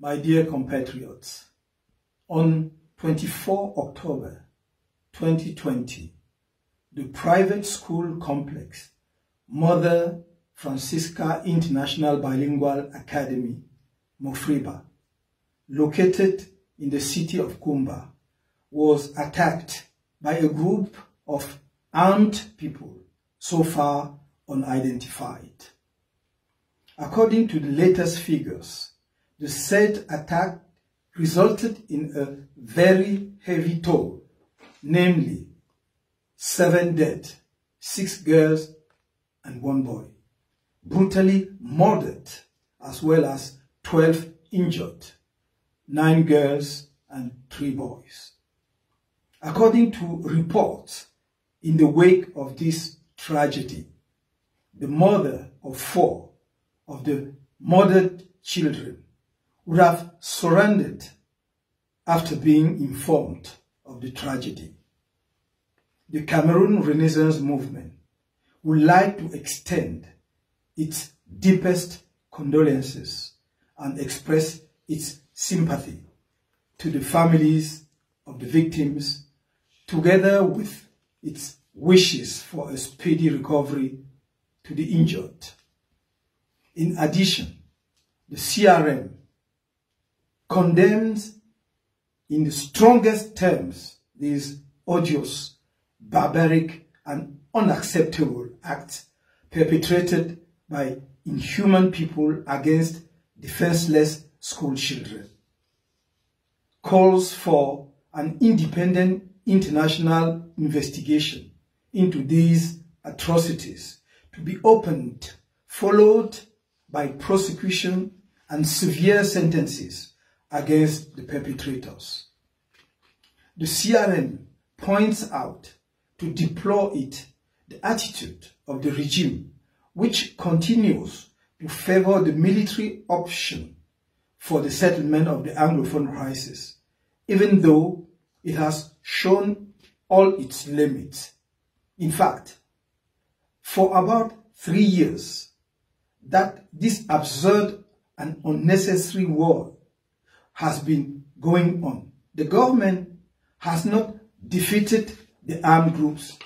My dear compatriots, on 24 October 2020, the private school complex Mother Francisca International Bilingual Academy, Mofriba, located in the city of KUMBA, was attacked by a group of armed people, so far unidentified. According to the latest figures, the said attack resulted in a very heavy toll, namely 7 dead, 6 girls and 1 boy, brutally murdered, as well as 12 injured, 9 girls and 3 boys. According to reports, in the wake of this tragedy, the mother of 4 of the murdered children would have surrendered after being informed of the tragedy. The Cameroon Renaissance Movement would like to extend its deepest condolences and express its sympathy to the families of the victims, together with its wishes for a speedy recovery to the injured. In addition, the CRM condemns in the strongest terms these odious, barbaric and unacceptable acts perpetrated by inhuman people against defenseless school children. Calls for an independent international investigation into these atrocities to be opened, followed by prosecution and severe sentences against the perpetrators. The CRM points out to deplore the attitude of the regime, which continues to favor the military option for the settlement of the Anglophone crisis, even though it has shown all its limits. In fact, for about 3 years, that this absurd and unnecessary war has been going on, the government has not defeated the armed groups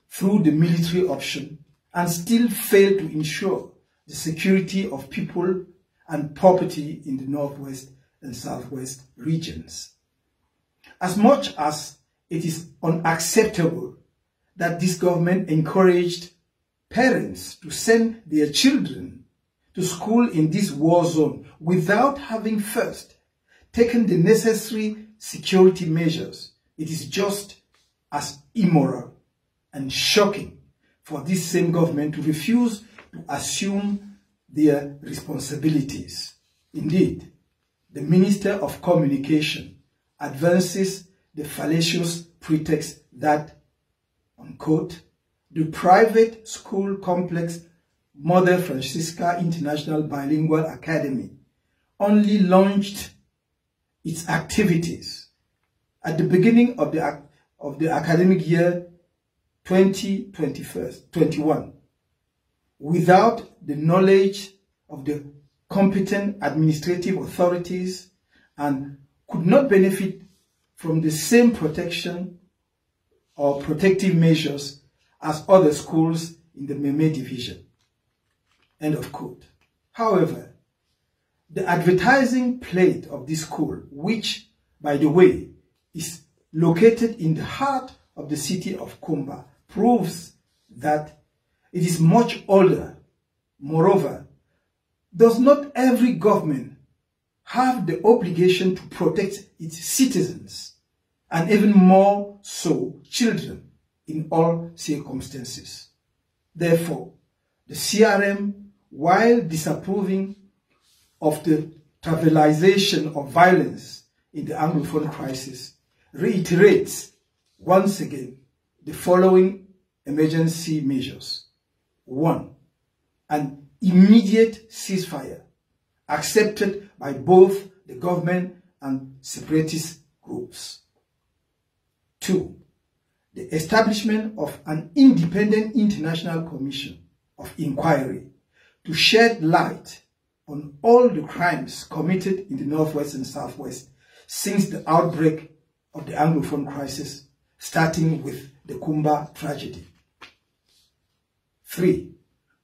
through the military option and still failed to ensure the security of people and property in the northwest and southwest regions. As much as it is unacceptable that this government encouraged parents to send their children to school in this war zone without having first taken the necessary security measures, it is just as immoral and shocking for this same government to refuse to assume their responsibilities. Indeed, the Minister of Communication advances the fallacious pretext that, unquote, the private school complex Mother Francisca International Bilingual Academy only launched its activities at the beginning of the academic year 2021 without the knowledge of the competent administrative authorities and could not benefit from the same protection or protective measures as other schools in the Kmer division. End of quote. However, the advertising plate of this school, which, by the way, is located in the heart of the city of KUMBA, proves that it is much older. Moreover, does not every government have the obligation to protect its citizens, and even more so children, in all circumstances? Therefore, the CRM, while disapproving of the trivialization of violence in the Anglophone crisis, reiterates once again the following emergency measures. 1. An immediate ceasefire accepted by both the government and separatist groups. 2. The establishment of an independent international commission of inquiry to shed light on all the crimes committed in the Northwest and Southwest since the outbreak of the Anglophone crisis, starting with the KUMBA tragedy. 3.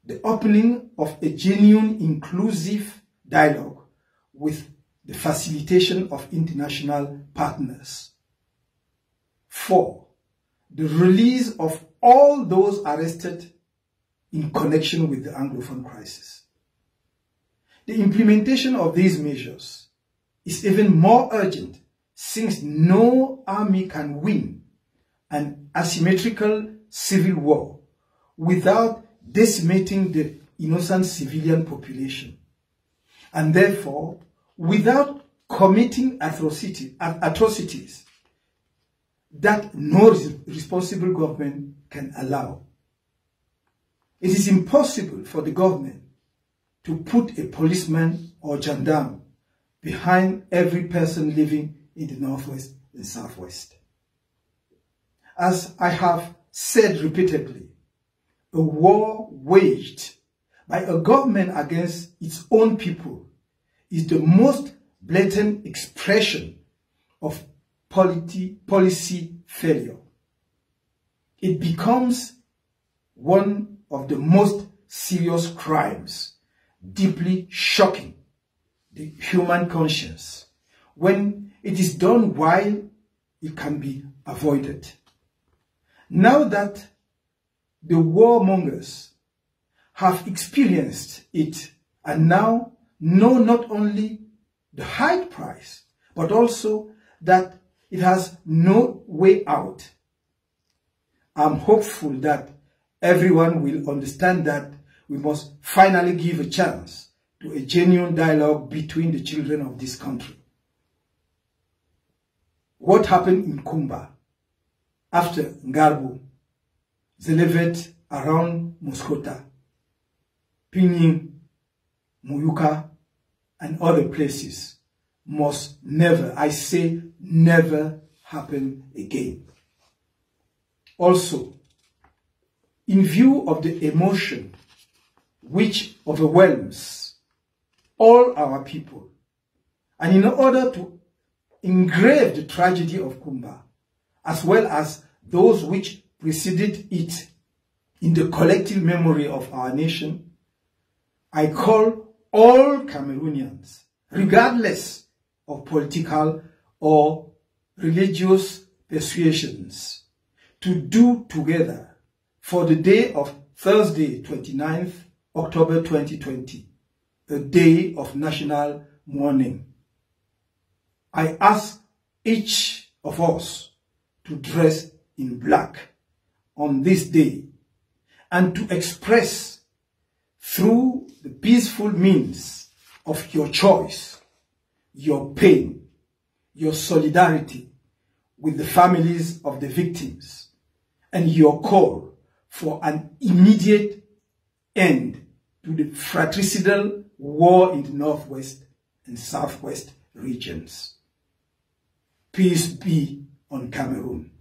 The opening of a genuine inclusive dialogue with the facilitation of international partners. 4. The release of all those arrested in connection with the Anglophone crisis. The implementation of these measures is even more urgent since no army can win an asymmetrical civil war without decimating the innocent civilian population, and therefore without committing atrocities that no responsible government can allow. It is impossible for the government to put a policeman or gendarme behind every person living in the Northwest and Southwest. As I have said repeatedly, a war waged by a government against its own people is the most blatant expression of policy failure. It becomes one of the most serious crimes, deeply shocking the human conscience when it is done while it can be avoided. Now that the warmongers have experienced it and now know not only the high price, but also that it has no way out, I'm hopeful that everyone will understand that we must finally give a chance to a genuine dialogue between the children of this country. What happened in KUMBA after Ngarbu, Zelevet around Muskota, Pinyin, Muyuka, and other places must never, I say never, happen again. Also, in view of the emotion which overwhelms all our people, and in order to engrave the tragedy of KUMBA, as well as those which preceded it in the collective memory of our nation, I call all Cameroonians, regardless of political or religious persuasions, to do together for the day of Thursday, 29th October 2020, a day of national mourning. I ask each of us to dress in black on this day and to express through the peaceful means of your choice, your pain, your solidarity with the families of the victims, and your call for an immediate end to the fratricidal war in the Northwest and Southwest regions. Peace be on Cameroon.